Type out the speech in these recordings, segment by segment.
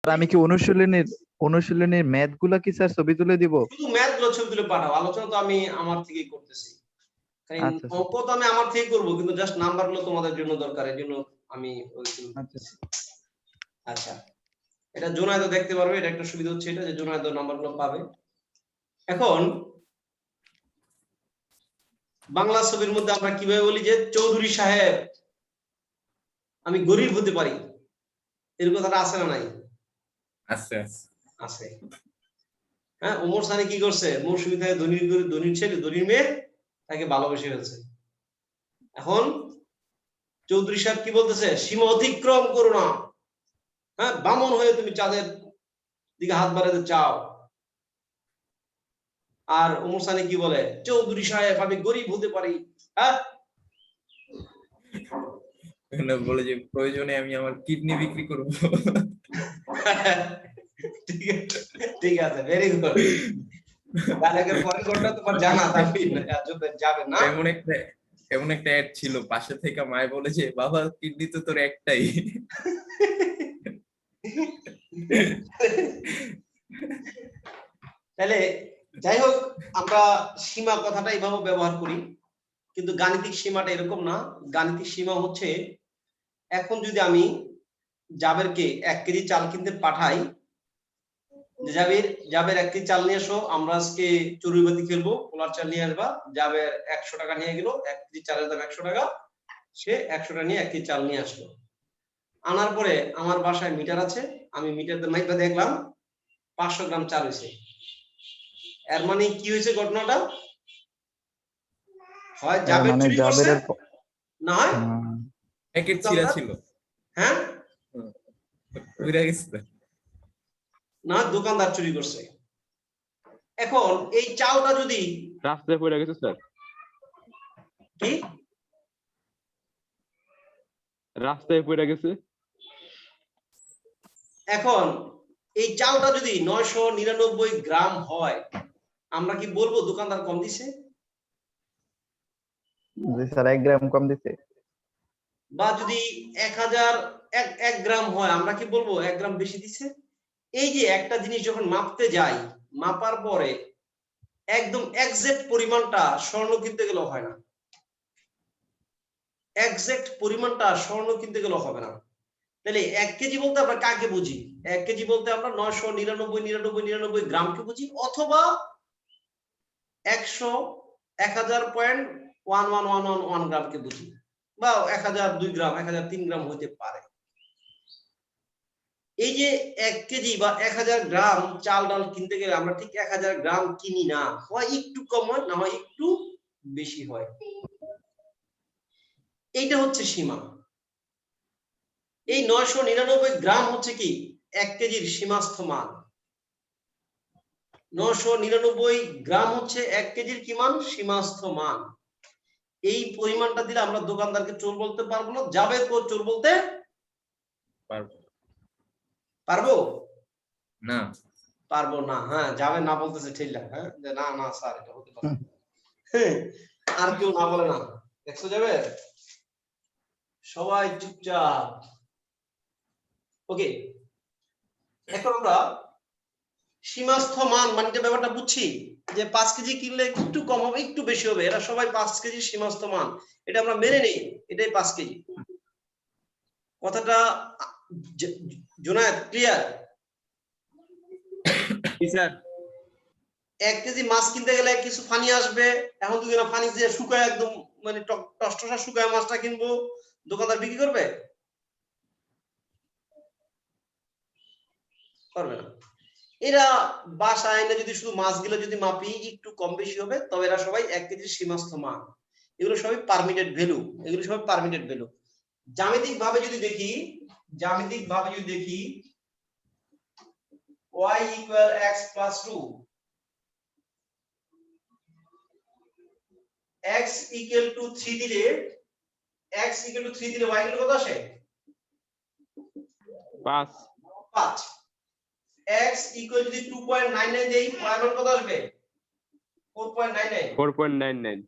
আর আমি কি অনুশীলনীর ম্যাথ গুলা কি স্যার ছবি তুলে দিব? শুধু ম্যাথ গুলো ছবি তুলে পাঠাও, আলোচনা তো আমি আমার থেকেই করতেছি। কারণ আচ্ছা স্যার। অঙ্ক তো আমি আমার থেকে করবো, কিন্তু জাস্ট নাম্বার গুলো তোমাদের জন্য দরকার, এই জন্য আমি ওইগুলো আচ্ছা করতেছি। আচ্ছা, এটা জোনায়েদ দেখতে পারবে, এটা একটা সুবিধা হচ্ছে এটা যে জোনায়েদ নাম্বার গুলো পাবে। এখন বাংলা ছবির মধ্যে আমরা কিভাবে বলি যে চৌধুরী সাহেব আমি গরিব হতে পারি, এর কথাটা আছে না নাই? আছে আছে আছে। হ্যাঁ, ওমর সানি কি করছে? মৌসুমী থেকে ধনীর ছেলে, ধনীর মেয়ে তাকে ভালোবেসে ফেলছে। এখন চৌধুরী সাহেব কি বলতেছে? সীমা অতিক্রম করো না, হ্যাঁ, বামন হয়ে তুমি চাঁদের দিকে হাত বাড়াতে চাও। আর ওমর সানি কি বলে? চৌধুরী সাহেব আমি গরিব হতে পারি। হ্যাঁ, বলে যে প্রয়োজনে আমি আমার কিডনি বিক্রি করব। ঠিক আছে, ভেরি গুড। ডায়লগের পরের কোনটা তোমার জানা যাবে না? এমন একটা অ্যাড ছিল, পাশে থেকে মায় বলে যে বাবা কিডনি তো তোর একটাই। তাহলে যাই হোক, আমরা সীমা কথাটা এইভাবে ব্যবহার করি, কিন্তু গাণিতিক সীমাটা এরকম না। গাণিতিক সীমা হচ্ছে, এখন যদি আমি জাবেরকে 1 কেজি চাল কিনতে পাঠাই, জাবের 1 কেজি চাল নিয়ে এসো, আমরা আজকে চড়ুইবাতি খেলবো, পোলার চাল নিয়ে আসবা। জাবের 100 টাকা নিয়ে গেল, 1 কেজি চালের দাম 100 টাকা, সে 100 টাকা নিয়ে 1 কেজি চাল নিয়ে আসলো। আনার পরে আমার বাসায় মিটার আছে, আমি মিটারতে মাইপা দেখলাম 500 গ্রাম চাল হয়েছে। এর মানে কি হয়েছে ঘটনাটা? হয় জাবের চুরি করছে, না হয় প্যাকেট ছিঁড়া ছিল। হ্যাঁ, উইরা গেছে, না দোকানদার চুরি করছে। এখন এই চালটা যদি রাস্তায় পড়ে গেছে স্যার, কি রাস্তায় পড়ে গেছে। এখন এই চালটা যদি 999 গ্রাম হয়, আমরা কি বলবো দোকানদার কম দিছে? জি স্যার, 1 গ্রাম কম দিছে। বা যদি 1 গ্রাম হয়, আমরা কি বলবো 1 গ্রাম বেশি দিছে? এই যে একটা জিনিস যখন মাপতে যাই, মাপার পরে একদম এক্সাক্ট পরিমাণটা স্বর্ণ কিনতে গেলে হয় না, এক্সাক্ট পরিমাণটা স্বর্ণ কিনতে গেলে হবে না। তাহলে 1 কেজি বলতে আমরা কাকে বুঝি? 1 কেজি বলতে আমরা 999 গ্রামকে বুঝি, অথবা 1000.111111 গ্রামকে বুঝি, বা 1002 গ্রাম, 1003 গ্রাম হতে পারে। এই যে 1 কেজি বা 1000 গ্রাম চাল ডাল কিনতে গেলে আমরা ঠিক 1000 গ্রাম কিনি না, হয় একটু কম হয়, না হয় একটু বেশি হয়। এইটা হচ্ছে সীমা। এই 999 গ্রাম হচ্ছে কি 1 কেজির সীমাস্থ মান। 999 গ্রাম হচ্ছে 1 কেজির কি মান? সীমাস্থ মান। এই পরিমাণটা দিলে আমরা দোকানদারকে চোর বলতে পারবো না, জাবেদ কো চোর বলতে পারবো না, পারবো না। হ্যাঁ, জাবেদ না বলতেছে, ঠিক না? হ্যাঁ, যে না না স্যার এটা হতে পারে। হ্যাঁ, আর কেউ না বলে না, দেখছো যাবে, সবাই চুপচাপ। ওকে, এখন আমরা সীমাস্থ মান মানে যে ব্যাপারটা বুঝছি, যে 5 কেজি কিনলে একটু কম হবে, একটু বেশি হবে, এরা সবাই 5 কেজি সীমাস্থ মান, এটা আমরা মেনে নেই, এটাই 5 কেজি। কথাটা জোনায়েদ ক্লিয়ার? স্যার 1 কেজি মাছ কিনতে গেলে কিছু পানি আসবে, এখন তুই না পানি দিয়ে শুকায় একদম মানে টসটসা শুকায় মাছটা কিনবো, দোকানদার বিক্রি করবে? করবে না। এরা বাসায় এনে যদি শুধু মাছগুলো যদি মাপি একটু কম বেশি হবে, তবে এরা সবাই 1 কেজির সীমাস্থ মান। এগুলো সবই পারমিটেড ভ্যালু, এগুলো সবই পারমিটেড ভ্যালু। জ্যামিতিক ভাবে যদি দেখি y equal x plus 2, x equal to 3 দিলে y equal কত আসে? 5 5। x equal যদি 2.99 দেই, y মান কত আসবে? 4.99। 4.99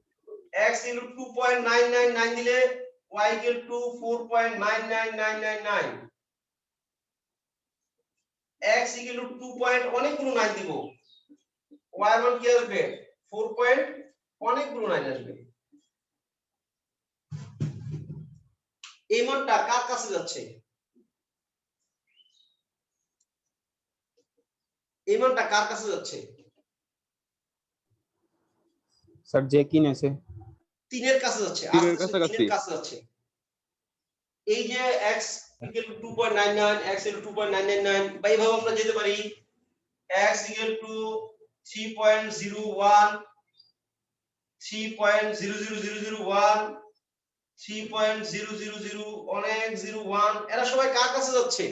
x equal 2.999 দিলে y equal to 4.99999। x equal to 2 point অনেকগুলো 9 দিব, y মান কি আসবে 4 পয়েন্ট অনেকগুলো 9 আসবে। এই মানটা কার কাছে যাচ্ছে? এই মানটা কার কাছে যাচ্ছে? স্যার যে কিনেছে 3 এর কাছে যাচ্ছে, তিনের আস্তে আস্তে 3 কাছাকাছি। এর কাছে যাচ্ছে। এই যে x equal to 2.99, x equal to 2.999, বা এইভাবে আমরা যেতে পারি x ইকুয়াল টু 3.01, 3.00001, 3.000 অনেক 01, এরা সবাই কার কাছে যাচ্ছে?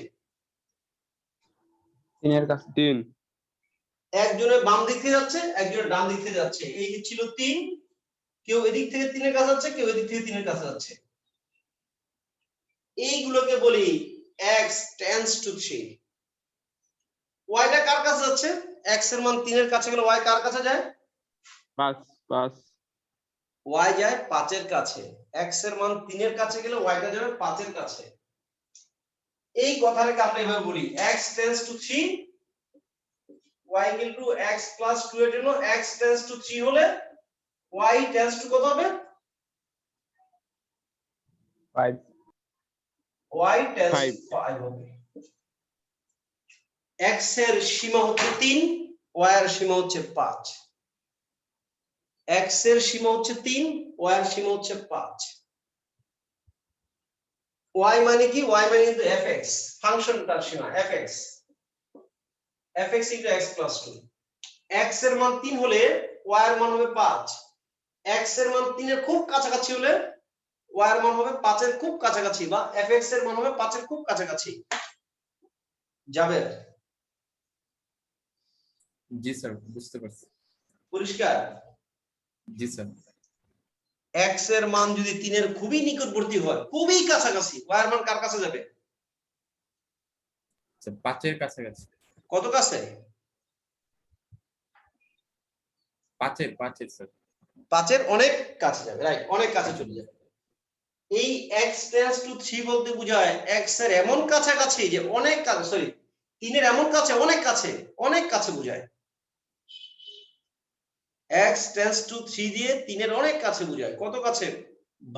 3 এর কাছে। 3 একজনের বাম দিক থেকে যাচ্ছে, একজনের ডান দিক থেকে যাচ্ছে। এই যে ছিল 3, কেউ এদিক থেকে 3 এর কাছে যাচ্ছে, কেউ এদিক থেকে 3 এর কাছে যাচ্ছে। এইগুলোকে বলি x tends to 3। y টা কার কাছে যাচ্ছে? x এর মান 3 এর কাছে গেলে y কার কাছে যায়? 5 y যায় 5 এর কাছে। x এর মান 3 এর কাছে গেলে y টা যাবে 5 এর কাছে। এই কথাটাকে আমরা এভাবে বলি x tends to 3, y equal to x plus 2 এর জন্য x tends to 3 হলে y tends to কত হবে? 5 y tends Five. to 5 হবে। x এর সীমা হচ্ছে 3, y এর সীমা হচ্ছে 5। x এর সীমা হচ্ছে 3, y এর সীমা হচ্ছে 5। y মানে কি? y মানে কিন্তু fx, ফাংশনটার সীমা fx, fx into x plus 2। x এর মান 3 হলে y এর মান হবে 5, x এর মান 3 এর খুব কাছাকাছি হলে y এর মান হবে 5 এর খুব কাছাকাছি, বা fx এর মান হবে 5 এর খুব কাছাকাছি। যাবে? জি স্যার, বুঝতে পারছি। পরিষ্কার? জি স্যার। x এর মান যদি 3 এর খুবই নিকটবর্তী হয়, খুবই কাছাকাছি, y এর মান কার কাছে যাবে? 5 এর কাছাকাছি। কত কাছে? 5 এর স্যার। 5 এর অনেক কাছে যাবে, রাইট, অনেক কাছে চলে যাবে। এই x tends to 3 বলতে বোঝায় x এর এমন কাছাকাছি যে অনেক কাছে, সরি 3 এর এমন কাছে, অনেক কাছে, অনেক কাছে বোঝায়। x tends to 3 দিয়ে 3 এর অনেক কাছে বোঝায়। কত কাছে?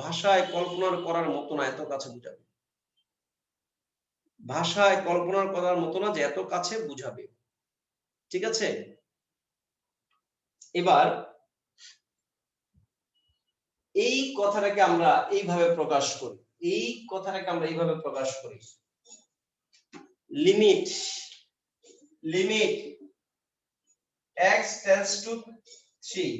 ভাষায় কল্পনা করার মতো না, এত কাছে বোঝাবে। ভাষায় কল্পনা করার মতো না যে এত কাছে বোঝাবে। ঠিক আছে? এবার এই কথাটাকে আমরা এইভাবে প্রকাশ করি, এই কথাটাকে আমরা এইভাবে প্রকাশ করি, limit x tends to 3,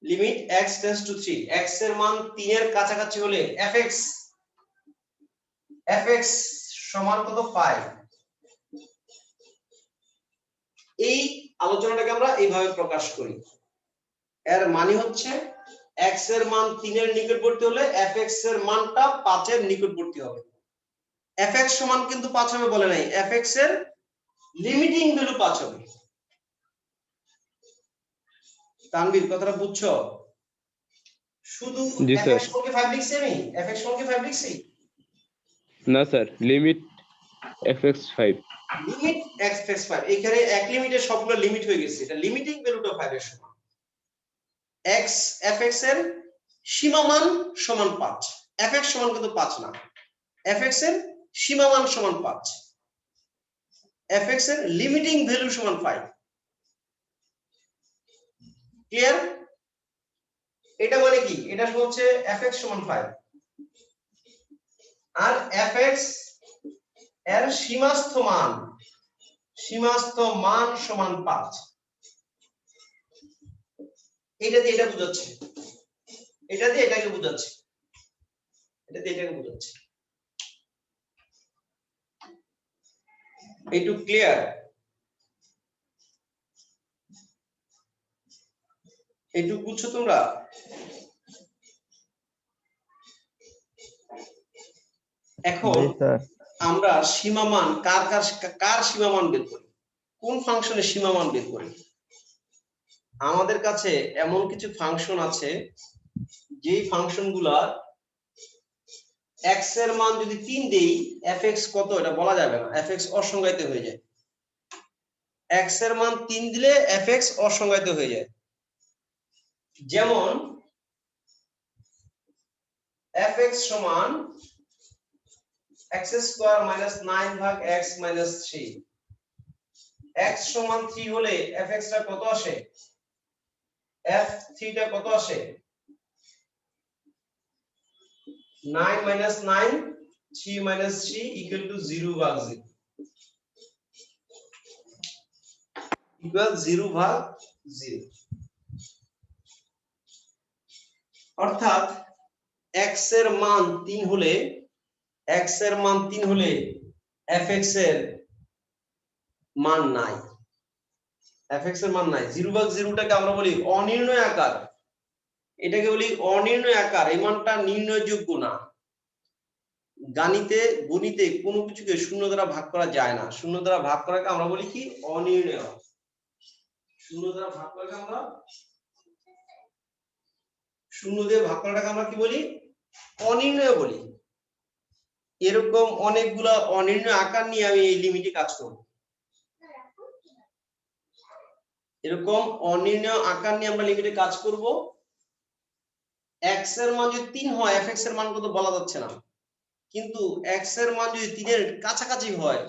limit x tends to 3, x এর মান 3 এর কাছাকাছি হলে fx সমান কত? 5। এই আলোচনাটাকে আমরা এইভাবে প্রকাশ করি। এর মানে হচ্ছে x এর মান 3 এর নিকটবর্তী হলে fx এর মানটা 5 এর নিকটবর্তী হবে। fx সমান কিন্তু 5 হবে বলে নাই, fx এর লিমিটিং ভ্যালু 5 হবে। তানভীর কথাটা বুঝছো? শুধু জি স্যার। fx সমান কি 5 লিখছি আমি? fx সমান কি 5 লিখছি? না sir, limit fx5। Limit fx5, এখানে এক লিমিটে সবগুলো লিমিট হয়ে গেছে, এটা লিমিটিং ভ্যালুটা 5 এর সমান। fx এর সীমা মান সমান 5, fx সমান কিন্তু 5 না, fx এর সীমা মান সমান 5, fx এর লিমিটিং ভ্যালু সমান 5। ক্লিয়ার? এটা মানে কি? এটা হচ্ছে fx সমান 5 আর fx এর সীমাস্থ মান সমান 5। এটা দিয়ে এটা বোঝাচ্ছে, এটা দিয়ে এটাকে বোঝাচ্ছে, এটা দিয়ে এটাকে বোঝাচ্ছে। এইটুকু ক্লিয়ার? এইটুকু বুঝছো তোমরা? এখন জি স্যার। আমরা সীমামান কার সীমামান বের করি, কোন ফাংশনের সীমামান বের করি? আমাদের কাছে এমন কিছু ফাংশন আছে যেই ফাংশনগুলা x এর মান যদি 3 দেই fx কত এটা বলা যাবে না, fx অসংজ্ঞায়িত হয়ে যায়। x এর মান 3 দিলে fx অসংজ্ঞায়িত হয়ে যায়। যেমন fx সমান x স্কয়ার মাইনাস 9 ভাগ x মাইনাস 3। x সমান 3 হলে fx টা কত আসে, f3 টা কত আসে, 9 minus 9 3 minus 3 equal to 0 ভাগ 0 equal 0 ভাগ 0। অর্থাৎ x এর মান 3 হলে fx এর মান নাই, fx এর মান নাই। 0 ভাগ 0 টাকে আমরা বলি অনির্ণয় আকার, এটাকে বলি অনির্ণয় আকার, এই মানটা নির্ণয়যোগ্য না। গণিতে কোনো কিছুকে শূন্য দ্বারা ভাগ করা যায় না, শূন্য দ্বারা ভাগ করাকে আমরা বলি কি, অনির্ণয়। শূন্য দ্বারা ভাগ করাকে আমরা শূন্য দিয়ে ভাগ করাটাকে আমরা কি বলি, অনির্ণয় বলি। এরকম অনেকগুলা অনির্ণয় আকার নিয়ে আমি এই লিমিটে কাজ করব। এরকম অনির্ণয় আকার নিয়ে আমরা লিমিটে কাজ করব। x এর মান যদি 3 হয় fx এর মান কত বলা যাচ্ছে না, কিন্তু x এর মান যদি 3 এর কাছাকাছি হয়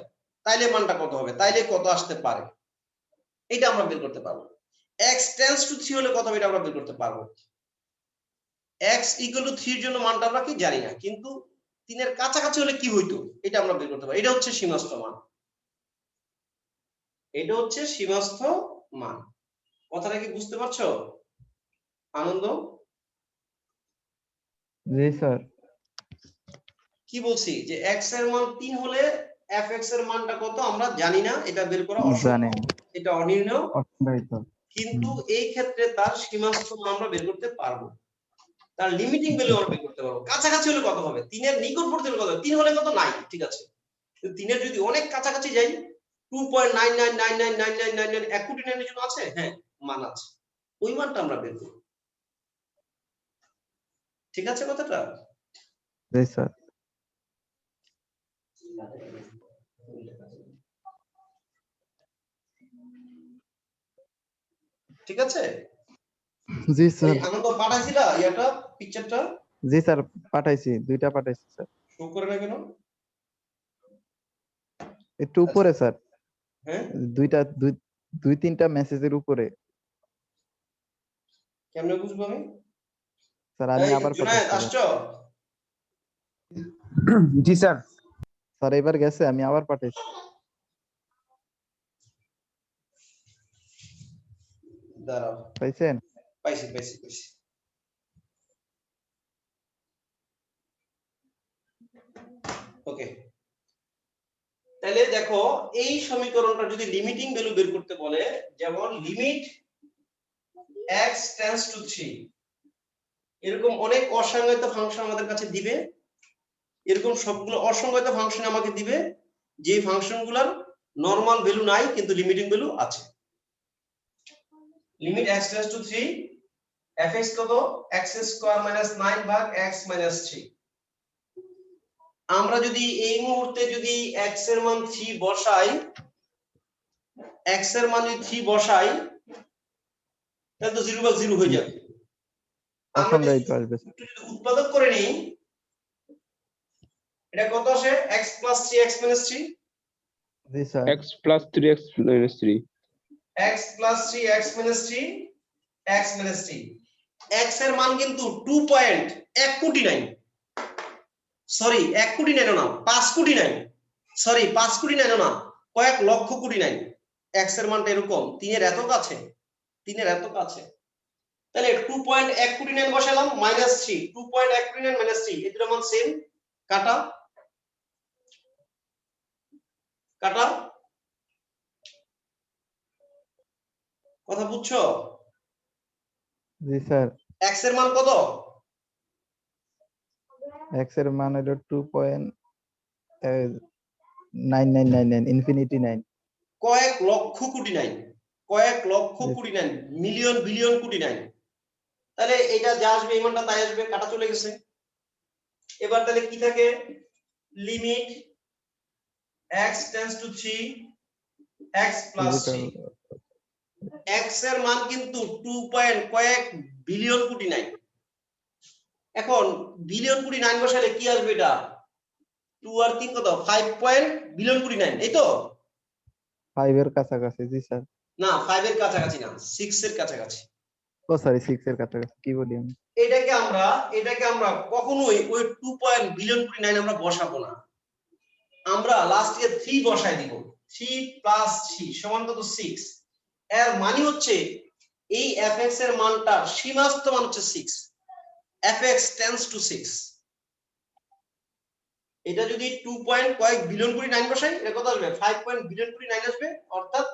তাইলে মানটা কত হবে, তাইলে কত আসতে পারে এটা আমরা বের করতে পারবো। x tends to 3 হলে কত হবে এটা আমরা বের করতে পারবো। x equal to 3 এর জন্য মানটা আমরা কি জানি না, কিন্তু 3 এর কাছাকাছি হলে কি হইতো এটা আমরা বের করতে পারি। এটা হচ্ছে সীমাস্থ মান, এটা হচ্ছে সীমাস্থ মান। কথাটা কি বুঝতে পারছো আনন্দ? জি স্যার। কি বলছি যে x এর মান 3 হলে fx এর মানটা কত আমরা জানি না, এটা বের করা জানি অসম্ভব, এটা অনির্ণয়। অসংজ্ঞায়িত। কিন্তু এই ক্ষেত্রে তার সীমাস্থ মান আমরা বের করতে পারবো, তার লিমিটিং ভ্যালু আমরা বের করতে পারবো। কাছাকাছি হলে কত হবে, 3 এর নিকটবর্তী হলে কত হবে, 3 হলে কত নাই, ঠিক আছে, কিন্তু 3 এর যদি অনেক কাছাকাছি যাই 2.99999999 1 কোটি 9 এর জন্য আছে, হ্যাঁ মান আছে, ওই মানটা আমরা বের করব। ঠিক আছে কথাটা? জি স্যার। ঠিক আছে? জি স্যার। আনন্দ পাঠাইছিলা ইয়াটা পিকচারটা? জি স্যার পাঠাইছি, দুইটা পাঠাইছি স্যার। শো করে না কেন? একটু উপরে স্যার, হ্যাঁ দুই তিনটা মেসেজের উপরে। কেমনে বুঝবো আমি? স্যার আমি এই আবার জুনায়েদ পাঠাইছি। আসছো? জি স্যার। স্যার এবার গেছে, আমি আবার পাঠাইছি। দাঁড়াও, পাইছেন? পাইছি। ওকে, তাহলে দেখো এই সমীকরণটা যদি লিমিটিং ভ্যালু বের করতে বলে, যেমন লিমিট x টেন্ডস টু 3, এরকম অনেক অসংজ্ঞায়িত ফাংশন আমাদের কাছে দিবে, এরকম সবগুলো অসংজ্ঞায়িত ফাংশন আমাকে দিবে যে ফাংশনগুলোর নরমাল ভ্যালু নাই কিন্তু লিমিটিং ভ্যালু আছে। Limit x tends two 3 fx কত, x স্কয়ার মাইনাস 9 ভাগ x মাইনাস 3। আমরা যদি এই মুহূর্তে যদি x এর মান 3 বসাই, x এর মান যদি 3 বসাই তাহলে তো 0 ভাগ 0 হয়ে যাবে। আমরা যদি অসংজ্ঞায়িত আসবে স্যার। একটু যদি উৎপাদক করে নিই, এটা কত আসে, x plus 3x minus 3, জি sir. x plus 3x minus 3 x plus 3x minus 3 x minus 3। x এর মান কিন্তু 2.1 কোটি নাই, সরি 1 কোটি নাই না, 5 কোটি নাই, সরি 5 কোটি নাই না, কয়েক লক্ষ কোটি নাই। x এর মানটা এরকম 3 এর এত কাছে, 3 এর এত কাছে, তাহলে 2.1 কোটি 9 বসালাম মাইনাস 3, 2.1 কোটি 9 মাইনাস 3, এটার মান সেম, কাটা কাটা। কথা বুঝছো? জি স্যার। x এর মান কত, x এর মান হলো 2.9999 ইনফিনিটি 9। কয়েক লক্ষ কোটি নাই, কয়েক লক্ষ কোটি নাই, মিলিয়ন বিলিয়ন কোটি নাই। তাহলে এটা যা আসবে এই মানটা তাই আসবে, কাটা চলে গেছে। এবার তাহলে কি থাকে, limit x tends two 3 x plus 3। x এর মান কিন্তু 2 পয়েন্ট কয়েক বিলিয়ন কোটি নাই। এখন বিলিয়ন কোটি 9 বসালে কি আসবে, এটা 2 আর 3 কত 5 পয়েন্ট বিলিয়ন কোটি 9, এই তো? 5 এর কাছাকাছি, জি স্যার। না 5 এর কাছাকাছি না, 6 এর কাছাকাছি। ও সরি, 6 এর কাছাকাছি, কি বলি আমি। এটাকে আমরা কখনোই ওই 2 পয়েন্ট বিলিয়ন কোটি 9 আমরা বসাবো না, আমরা লাস্টে 3 বসায় দিব। 3 প্লাস 3 সমান কত 6। এর মানে হচ্ছে এই fx এর মানটার সীমাস্থ মান হচ্ছে 6, fx টেন্ডস টু 6। এটা যদি 2 পয়েন্ট কয়েক বিলিয়ন কোটি 9 বসাই, এটা কত আসবে 5 পয়েন্ট বিলিয়ন কোটি 9 আসবে, অর্থাৎ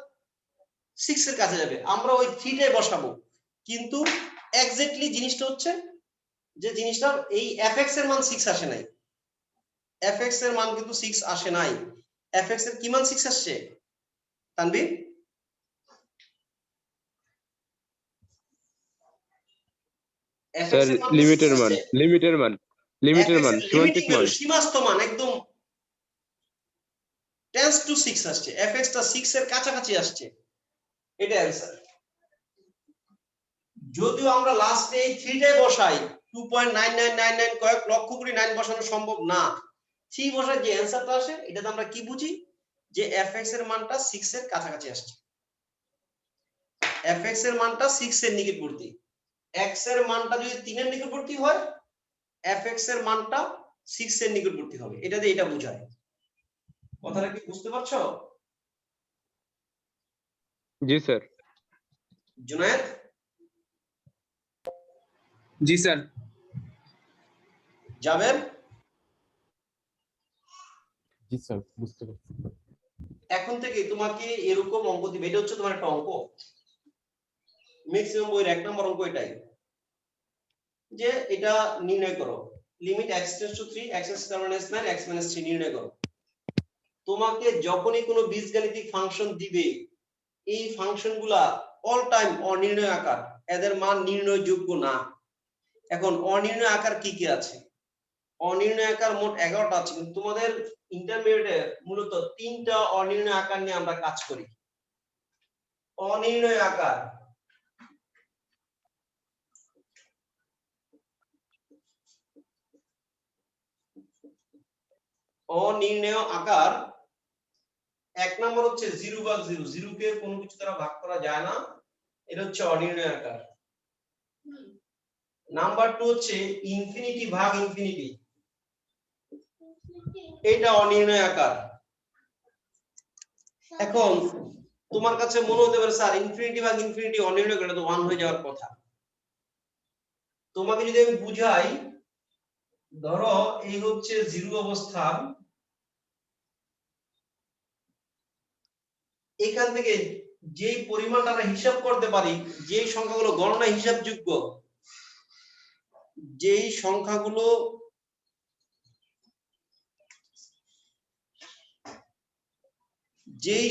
6 এর কাছে যাবে। আমরা ওই 3 টাই বসাবো, কিন্তু এক্স্যাক্টলি জিনিসটা হচ্ছে যে জিনিসটা এই fx এর মান 6 আসে নাই, fx এর মান কিন্তু 6 আসে নাই। fx এর কি মান 6 আসছে তানভীর? স্যার লিমিটের মান, সীমান্তিক মান। সীমাস্থ মান একদম টেন্ডস টু 6 আসছে, fx টা 6 এর কাছাকাছি আসছে, এটা অ্যানসার। যদিও আমরা লাস্টে এই 3 টাই বসাই, 2.9999 কয়েক লক্ষ কোটি 9 বসানো সম্ভব না, 3 বসাই যে অ্যানসারটা আসে, এটাতে আমরা কি বুঝি যে fx এর মানটা 6 এর কাছাকাছি আসছে, fx এর মানটা 6 এর নিকটবর্তী। x এর মানটা যদি 3 এর নিকটবর্তী হয়, fx এর মানটা 6 এর নিকটবর্তী হবে, এটা দিয়ে এটা বোঝায়। কথাটা কি বুঝতে পারছো? জি স্যার। জুনায়েদ? জি স্যার। জাবের? জি স্যার, বুঝতে পারছি। এখন থেকে তোমাকে এরকম অঙ্ক দিবে, এটা হচ্ছে তোমার একটা অঙ্ক, ম্যাক্সিমাম বইয়ের 1 নম্বর অঙ্ক এটাই, যে এটা নির্ণয় করো, limit x tends two 3 x square minus 9 x minus 3 নির্ণয় করো। তোমাকে যখনই কোনো বীজগাণিতিক ফাংশন দিবে, এই ফাংশনগুলা অল টাইম অনির্ণয় আকার, এদের মান নির্ণয়যোগ্য না। এখন অনির্ণয় আকার কি কি আছে? অনির্ণয় আকার মোট 11টা আছে, কিন্তু তোমাদের ইন্টারমিডিয়েটে মূলত 3টা অনির্ণয় আকার নিয়ে আমরা কাজ করি। অনির্ণয় আকার, অনির্ণয় আকার 1 নম্বর হচ্ছে 0/0, 0 কে কোনো কিছু দ্বারা ভাগ করা যায় না, এটা হচ্ছে অনির্ণয় আকার। নাম্বার 2 হচ্ছে ইনফিনিটি ভাগ ইনফিনিটি, এটা অনির্ণয় আকার। এখন তোমার কাছে মনে হতে পারে স্যার ইনফিনিটি ভাগ ইনফিনিটি অনির্ণয় করে তো 1 হয়ে যাওয়ার কথা। তোমাকে যদি আমি বুঝাই, ধরো এই হচ্ছে 0 অবস্থান, এখান থেকে যেই পরিমাণটা আমরা হিসাব করতে পারি, যেই সংখ্যাগুলো গণনা হিসাবযোগ্য, যেই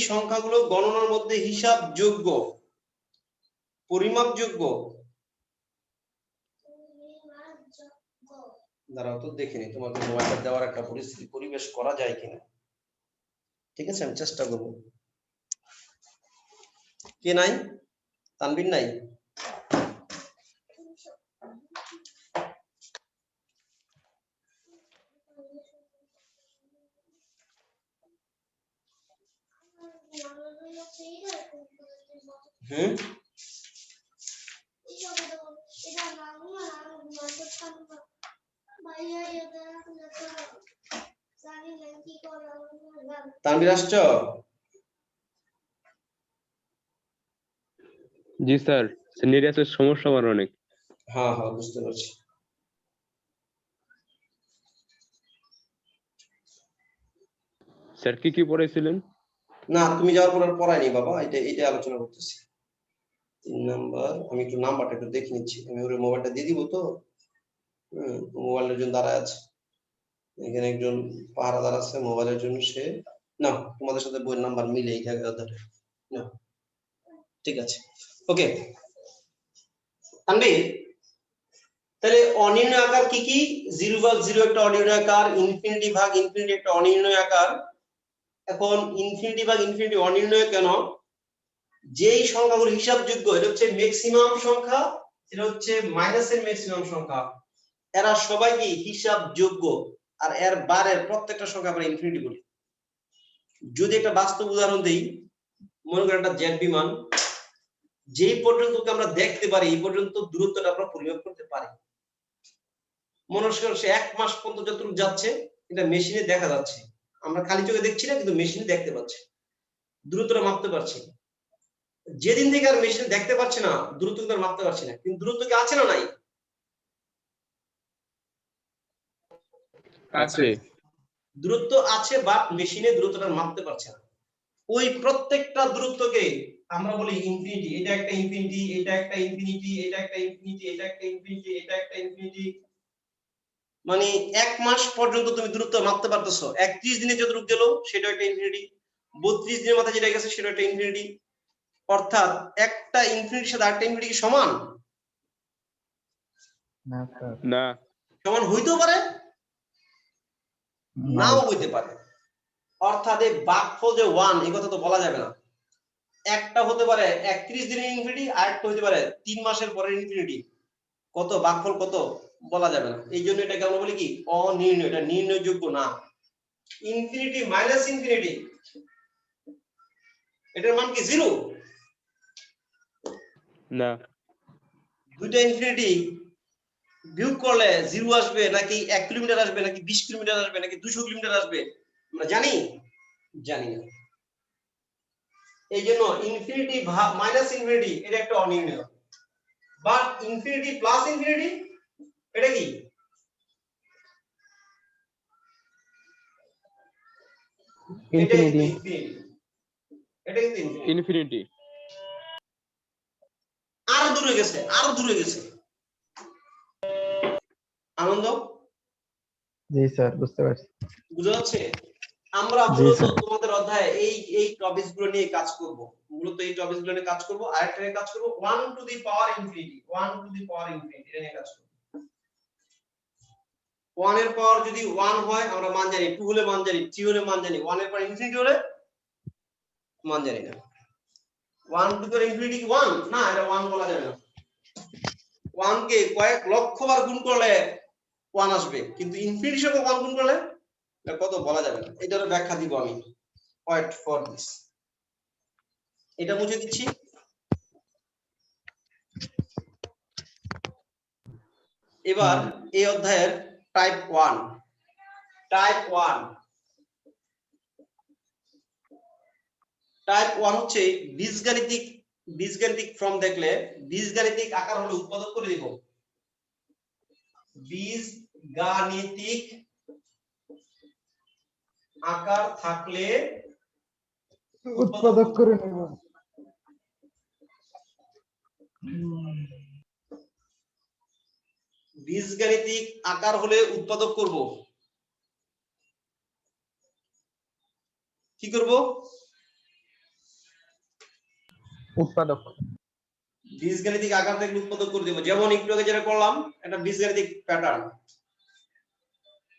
সংখ্যাগুলো গণনার মধ্যে হিসাবযোগ্য, পরিমাপযোগ্য, দাঁড়াও তো দেখে নি তোমাকে মোবাইলটা দেওয়ার একটা পরিবেশ করা যায় কিনা। ঠিক আছে, আমি চেষ্টা করব। কে নাই? তানভীর নাই? হুম, তানভীর আসছো? জি স্যার, সিনিয়াসের সমস্যা আমার অনেক। হ্যাঁ হ্যাঁ, বুঝতে পারছি। স্যার কি কি পড়াইছিলেন? না, তুমি যাওয়ার পর আর পড়াইনি বাবা, এটা আলোচনা করতেছি। 3 নাম্বার, আমি একটু নাম্বারটা একটু দেখে নিচ্ছি, আমি ওর মোবাইলটা দিয়ে দিব তো। মোবাইলের জন্য দাঁড়ায় আছে, এখানে একজন পাহারাদার আছে মোবাইলের জন্য, সে না তোমাদের সাথে বইয়ের নাম্বার মিলে এই জায়গায় ধরে না। ঠিক আছে, ওকে তানভীর, তাহলে অনির্ণয় আকার কি কি? 0 ভাগ 0 একটা অনির্ণয় আকার, ইনফিনিটি ভাগ ইনফিনিটি একটা অনির্ণয় আকার। এখন ইনফিনিটি ভাগ ইনফিনিটি অনির্ণয় কেন? যেই সংখ্যাগুলো হিসাবযোগ্য, এটা হচ্ছে ম্যাক্সিমাম সংখ্যা, এটা হচ্ছে মাইনাসের ম্যাক্সিমাম সংখ্যা, এরা সবাই কি হিসাবযোগ্য। আর এর বারের প্রত্যেকটা সংখ্যা আমরা ইনফিনিটি বলি। যদি একটা বাস্তব উদাহরণ দেই, মনে করেন একটা জেট বিমান, যেই পর্যন্ত আমরা দেখতে পারি এই পর্যন্ত দূরত্বটা আমরা পরিমাপ করতে পারি। মনে করেন সে 1 মাস পর্যন্ত যতটুকু যাচ্ছে এটা মেশিনে দেখা যাচ্ছে, আমরা খালি চোখে দেখছি না, কিন্তু মেশিনে দেখতে পাচ্ছি, দূরত্বটা মাপতে পারছি। যেদিন থেকে আর মেশিনে দেখতে পাচ্ছি না, দূরত্ব কিন্তু আর মাপতে পারছি না, কিন্তু দূরত্ব কি আছে না নাই? আছে। দূরত্ব আছে, বাট মেশিনে দূরত্বটা মাপতে পারছে না। ওই প্রত্যেকটা দূরত্বকে আমরা বলি ইনফিনিটি। এটা একটা ইনফিনিটি, এটা একটা ইনফিনিটি, এটা একটা ইনফিনিটি, এটা একটা ইনফিনিটি, এটা একটা ইনফিনিটি। মানে 1 মাস পর্যন্ত তুমি দূরত্ব মাপতে পারতেছো, 31 দিনে যতটুকু গেল সেটা একটা ইনফিনিটি, 32 দিনের মাথায় যেটা গেছে সেটা একটা ইনফিনিটি। অর্থাৎ একটা ইনফিনিটির সাথে আরেকটা ইনফিনিটি কি সমান? না স্যার, না। সমান হইতেও পারে, না। নাও হইতে পারে। অর্থাৎ এই ভাগফল যে 1, এই কথা তো বলা যাবে না। একটা হতে পারে 31 দিনের ইনফিনিটি, আরেকটা হতে পারে 3 মাসের পরের ইনফিনিটি। কত ভাগফল কত বলা যাবে না। এই জন্য এটাকে আমরা বলি কি অনির্ণয়, এটা নির্ণয়যোগ্য না। ইনফিনিটি মাইনাস ইনফিনিটি, এটার মান কি 0? না। দুইটা ইনফিনিটি বিয়োগ করলে 0 আসবে, নাকি 1 কিলোমিটার আসবে, নাকি 20 কিলোমিটার আসবে, নাকি 200 কিলোমিটার আসবে? আমরা জানি? জানি না। এই জন্য ইনফিনিটি মাইনাস ইনফিনিটি এটা একটা অনির্ণয়, বাট ইনফিনিটি প্লাস ইনফিনিটি এটা কি? এটা কিন্তু ইনফিনিটি, এটা কিন্তু ইনফিনিটি। ইনফিনিটি। আরো দূরে গেছে, আরো দূরে গেছে। আনন্দ? জি স্যার, বুঝতে পারছি। বুঝা যাচ্ছে? আমরা জি মূলত স্যার। তোমাদের অধ্যায়ে এই টপিকস গুলো নিয়ে কাজ করব। মূলত এই টপিকস গুলো নিয়ে কাজ করব। আরেকটা নিয়ে কাজ করব 1 to the power infinity, 1 to the power infinity এটা নিয়ে কাজ করব। 1 এর পাওয়ার যদি 1 হয় আমরা মান জানি, 2 হলে মান জানি, 3 হলে মান জানি, 1 এর পাওয়ার ইনফিনিটি হলে মান জানি না। 1 টু দি পাওয়ার ইনফিনিটি কি 1? না, এটা 1 বলা যাবে না। 1 কে কয়েক লক্ষ বার গুণ করলে 1 আসবে, কিন্তু ইনফিনিটির সঙ্গে 1 গুণ করলে এটা কত বলা যাবে না। এটার ব্যাখ্যা দিব আমি। Wait for this. এটা মুছে দিচ্ছি। এবার এই অধ্যায়ের টাইপ 1, টাইপ 1 হচ্ছে বীজগাণিতিক ফর্ম দেখলে, বীজগাণিতিক আকার হলে উৎপাদক করে দিব। বীজগাণিতিক আকার থাকলে উৎপাদক করে নেব। বীজগাণিতিক আকার হলে উৎপাদক করব। কি করব? উৎপাদক। বীজগাণিতিক আকার থেকে উৎপাদক করে দেব। যেমন একটু আগে যেটা করলাম, একটা বীজগাণিতিক pattern.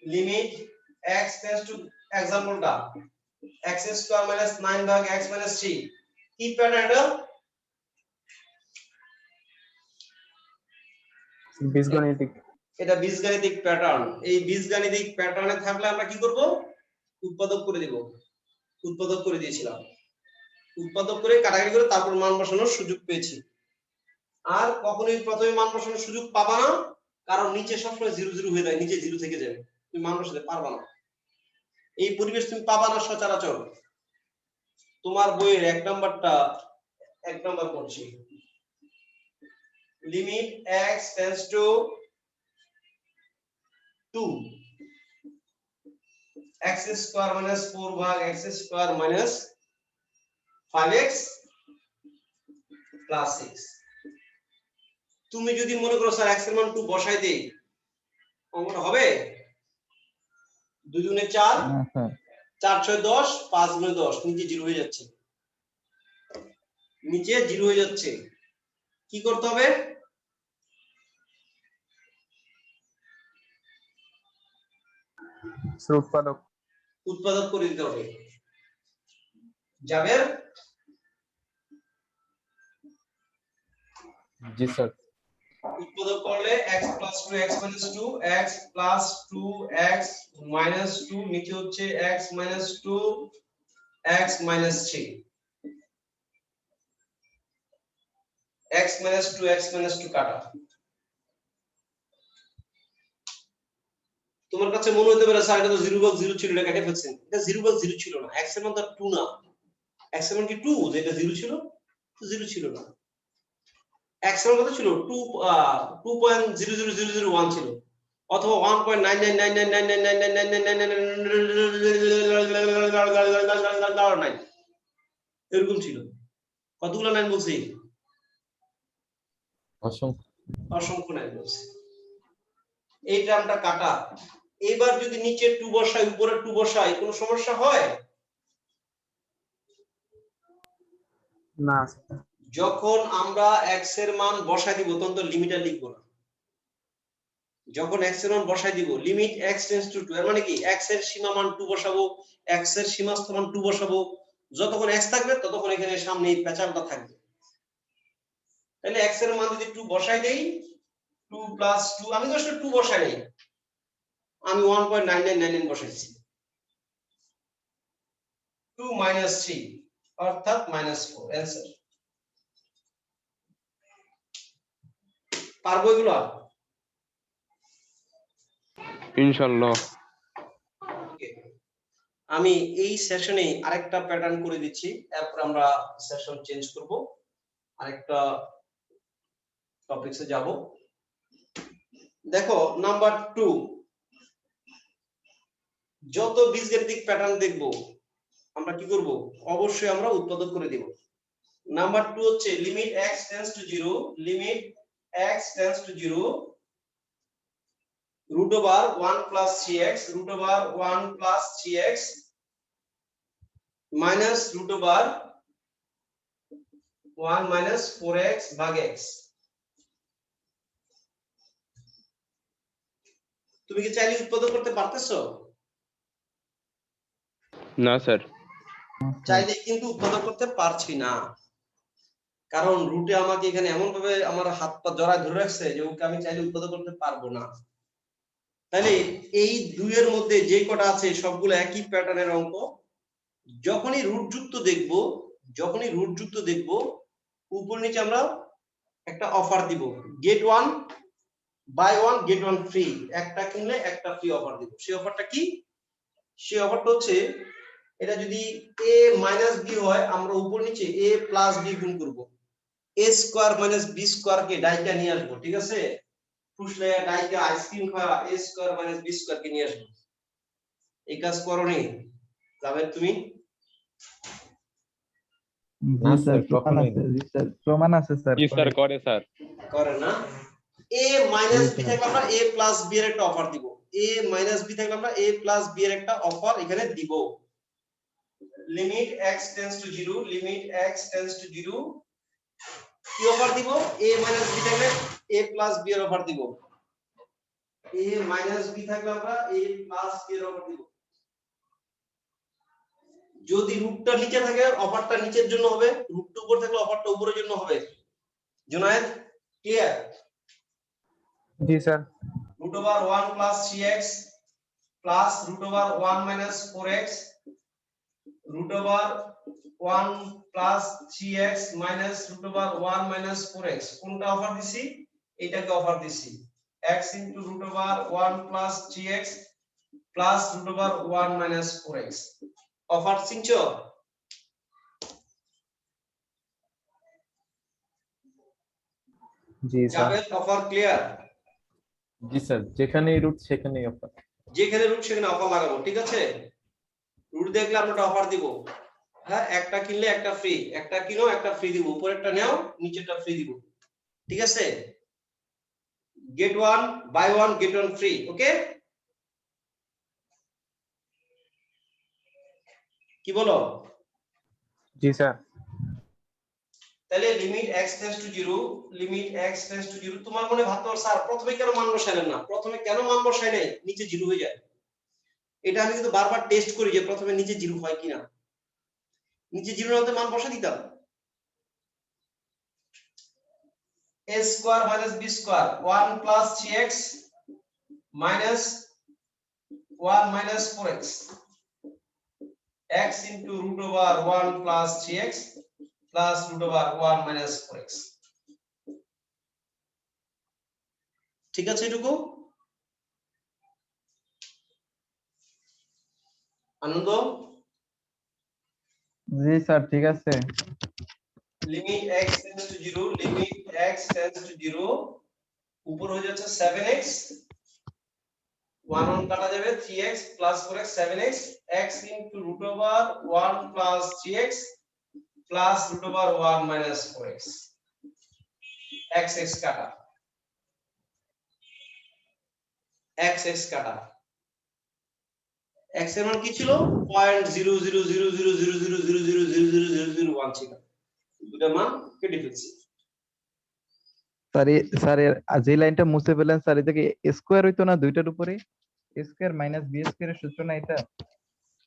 Limit x tends to, এক্সাম্পলটা x স্কয়ার মাইনাস 9 ভাগ x মাইনাস 3। কি প্যাটার্ন এটা? বীজগণিতিক। এটা বীজগাণিতিক প্যাটার্ন। এই বীজগাণিতিক প্যাটার্নে থাকলে আমরা কি করব? উৎপাদক করে দেব। উৎপাদক করে দিয়েছিলাম। উৎপাদক করে কাটাকাটি করে তারপর মান বসানোর সুযোগ পেয়েছি। আর কখনোই প্রথমে মান বসানোর সুযোগ পাবা না, কারণ নিচে সবসময় 0 0 হয়ে যায়, নিচে 0 থেকে যাবে, তুমি মান বসাতে পারবা না। এই পরিবেশ তুমি পাবা না সচরাচর। তোমার বইয়ের 1 নাম্বার করছি, limit x tends two 2, x square minus 4 ভাগ x square minus 5x plus 6। তুমি যদি মনে করো স্যার x এর মান 2 বসাই দেই, অঙ্কটা হবে? 2 দুগুণে 4, 4 6 10, 5 গুণে 10, নিচে 0 হয়ে যাচ্ছে, নিচে 0 হয়ে যাচ্ছে। কি করতে হবে? স্যার উৎপাদক। উৎপাদক করে দিতে হবে। জাবের জি স্যার। উৎপাদক করলে x plus 2x minus 2 x plus 2x minus 2 নিচে হচ্ছে x minus 2 x minus 3 x minus 2 x minus 2 কাটা। তোমার কাছে মনে হতে পারে স্যার এটা তো 0 ছিল, এটা কেটে ফেলছেন। এটা 0 ছিল না, x এর মান তো 2 না, x এর মান কি 2 যেটা 0 ছিল? তো 0 ছিল না, x এর মান কত ছিল? 2.00001 ছিল, অথবা 1.999999999999 এরকম ছিল। কতগুলো 9 বলছি? অসংখ্য। অসংখ্য 9 বলছি। এই টার্মটা কাটা। এবার যদি নিচে 2 বসাই উপরে 2 বসাই কোনো সমস্যা হয়? না। যখন আমরা x এর মান বসাই দিব তখন তো লিমিটার লিখব না। যখন x এর মান বসাই দিব লিমিট x টেন্ডস টু 2 এর মানে কি x এর সীমা মান 2 বসাবো, x এর সীমাস্থ মান 2 বসাবো, যতক্ষণ x থাকবে ততক্ষণ এখানে সামনে এই প্যাচালটা থাকবে। তাহলে x এর মান যদি 2 বসাই দেই 2 প্লাস 2, আমি তো আসলে 2 বসাই নাই, আমি 1.9999 বসাইছি। 2 minus 3 অর্থাৎ -4 आंसर। পারবো এগুলো? ইনশাআল্লাহ। আমি এই সেশনে আরেকটা প্যাটার্ন করে দিচ্ছি, এরপর আমরা সেশন চেঞ্জ করব, আরেকটা টপিকসে যাব। দেখো নাম্বার 2, যত বীজগাণিতিক প্যাটার্ন দেখব আমরা কি করব? অবশ্যই আমরা উৎপাদক করে দেব। নাম্বার 2 হচ্ছে limit x tends two 0, limit x tends two 0 root over 1 plus 3x root over 1 plus 3x minus root over 1 minus 4x भाग x। তুমি কি চাইলে উৎপাদক করতে পারতেছো? না স্যার। চাইলে কিন্তু উৎপাদক করতে পারছি না, কারণ রুটে আমাকে এখানে এমন ভাবে আমার হাত পা জড়ায় ধরে রাখছে যে ওকে আমি চাইলে উৎপাদক করতে পারবো না। তাহলে এই 2 এর মধ্যে যে কটা আছে সবগুলো একই প্যাটার্নের অঙ্ক। যখনই রুট যুক্ত দেখব উপর নিচে আমরা একটা অফার দিব, গেট 1 বাই 1 গেট 1 ফ্রি, একটা কিনলে একটা ফ্রি অফার দিব। সেই অফারটা কি? সেই অফারটা হচ্ছে এটা যদি a মাইনাস b হয় আমরা উপর নিচে a প্লাস b গুণ করব, a square minus b square কে ডাইকা নিয়ে আসবো, ঠিক আছে? ফুসলে ডাইকা আইসক্রিম খাওয়া a square minus b square কে নিয়ে আসবো। এই কাজ করোনি যাবেন তুমি? জি স্যার, প্রমাণ আছে। জি স্যার, প্রমাণ আছে স্যার। জি স্যার করে স্যার। করে না? a মাইনাস b থাকলে আমরা a প্লাস b এর একটা অফার দিব, a মাইনাস b থাকলে আমরা a প্লাস b এর একটা অফার এখানে দিব। Limit x tends two 0, limit x tends two 0 কি অফার দিব? a মাইনাস b থাকলে a প্লাস b এর অফার দিব, a মাইনাস b থাকলে আমরা a প্লাস b এর অফার দিব। যদি রুটটা নিচে থাকে অফারটা নিচের জন্য হবে, রুটটা উপর থাকলে অফারটা উপরের জন্য হবে। জুনায়েদ ক্লিয়ার? জি sir. root over 1 plus 3x plus root over 1 minus 4x root over 1 plus 3x minus root over 1 minus 4x কোনটা অফার দিছি? এটাকে অফার দিছি, x into root over 1 plus 3x plus root over 1 minus 4x offer চিনছো? জি sir. যাবে offer clear? জি sir, যেখানেই root সেখানেই অফার। যেখানে রুট সেখানে অফার লাগাবো, ঠিক আছে? রুট দেখলে আমরা অফার দিব, হ্যাঁ, একটা কিনলে একটা ফ্রি, একটা কিনো একটা ফ্রি দিব, উপরেরটা নাও নিচেরটা ফ্রি দিব, ঠিক আছে? গেট 1 বাই 1 গেট 1 ফ্রি, ওকে? কি বলো? জি স্যার। তাহলে limit x tends two 0, limit x tends two 0 তোমার মনে ভাবতে স্যার প্রথমে কেন মান বসাইলেন না? প্রথমে কেন মান বসাই নাই? নিচে 0 হয়ে যায়। এটা আমি কিন্তু বারবার টেস্ট করি যে প্রথমে নিচে জিরো হয় কিনা। নিচে জিরো হতে মান বসা দিতাম। a square minus b square 1 plus 3x minus 1 minus 4x x into root over 1 plus 3x plus root over 1 minus 4x ঠিক আছে এটুকু আনন্দ জি স্যার ঠিক আছে limit x tends to 0 limit x tends to 0 উপর হয়ে যাচ্ছে 7x 1 1 কাটা যাবে 3x plus 4x 7x x into root over 1 plus 3x plus root over 1 minus 4x x x কাটা x x কাটা x এর মান কি ছিল 0.00000000000001 ছিল দুটো মান কেটে ফেলছি স্যার স্যার যে লাইনটা মুছে ফেলেন স্যার এটা কি স্কোয়ার হইতো না দুইটার উপরে স্কোয়ার মাইনাস বি স্কোয়ার এর সূত্র না এটা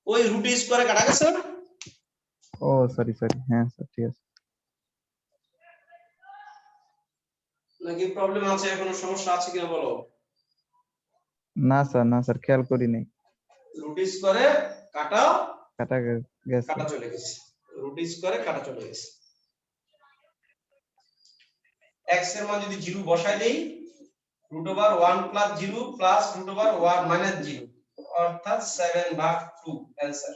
ওই রুট স্কয়ারে কাটা গেছে ও সরি সরি হ্যাঁ স্যার ঠিক আছে নাকি প্রবলেম আছে কোনো সমস্যা আছে কিনা বলো না স্যার খেয়াল করি নাই রুট স্কয়ারে কাটা কাটা গেছে কাটা চলে গেছে রুট স্কয়ারে কাটা চলে গেছে x এর মান যদি 0 বসাই দেই root over 1 plus 0 plus root over 1 minus 0 অর্থাৎ 7 ভাগ 2 आंसर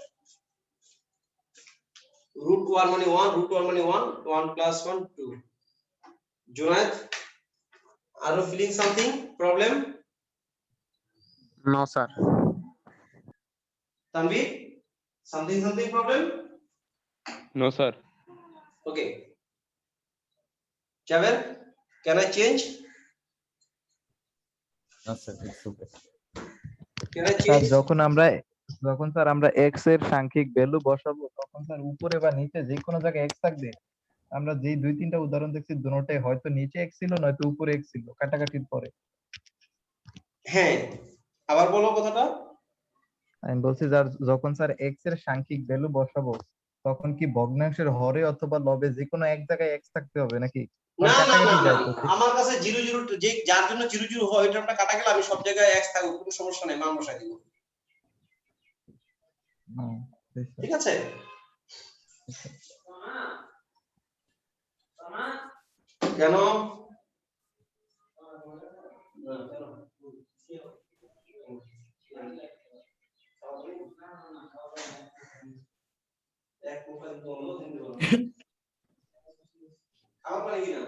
root 1 মানে 1 root 1 মানে 1 1 plus 1 2 Junaid are you feeling something problem No, sir. Tanvi something problem No, sir. okay Javer can I change না sir it's okay can I sir change যখন sir আমরা x এর সাংখ্যিক value বসাবো তখন sir উপরে বা নিচে যে কোনো জায়গায় x থাকবে আমরা যেই দুই তিনটা উদাহরণ দেখছি দুটোটাই হয়তো নিচে x ছিল নয়তো উপরে x ছিল কাটাকাটির পরে হ্যাঁ আবার বলো কথাটা আমি বলছি যখন স্যার x এর সাংখ্যিক ভ্যালু বসাবো তখন কি ভগ্নাংশের হরে অথবা লবে যে কোনো এক জায়গায় x থাকতে হবে নাকি না না না কাটাকাটি না যায় তো আমার কাছে 0 যে যার জন্য 0 হয় এটা আমরা কাটা গেলে আমি সব জায়গায় x থাকবে কোনো সমস্যা নেই মান বসাই দিব ঠিক আছে কেন এক মোবাইল বন্ধ দিন আমার মানে কি না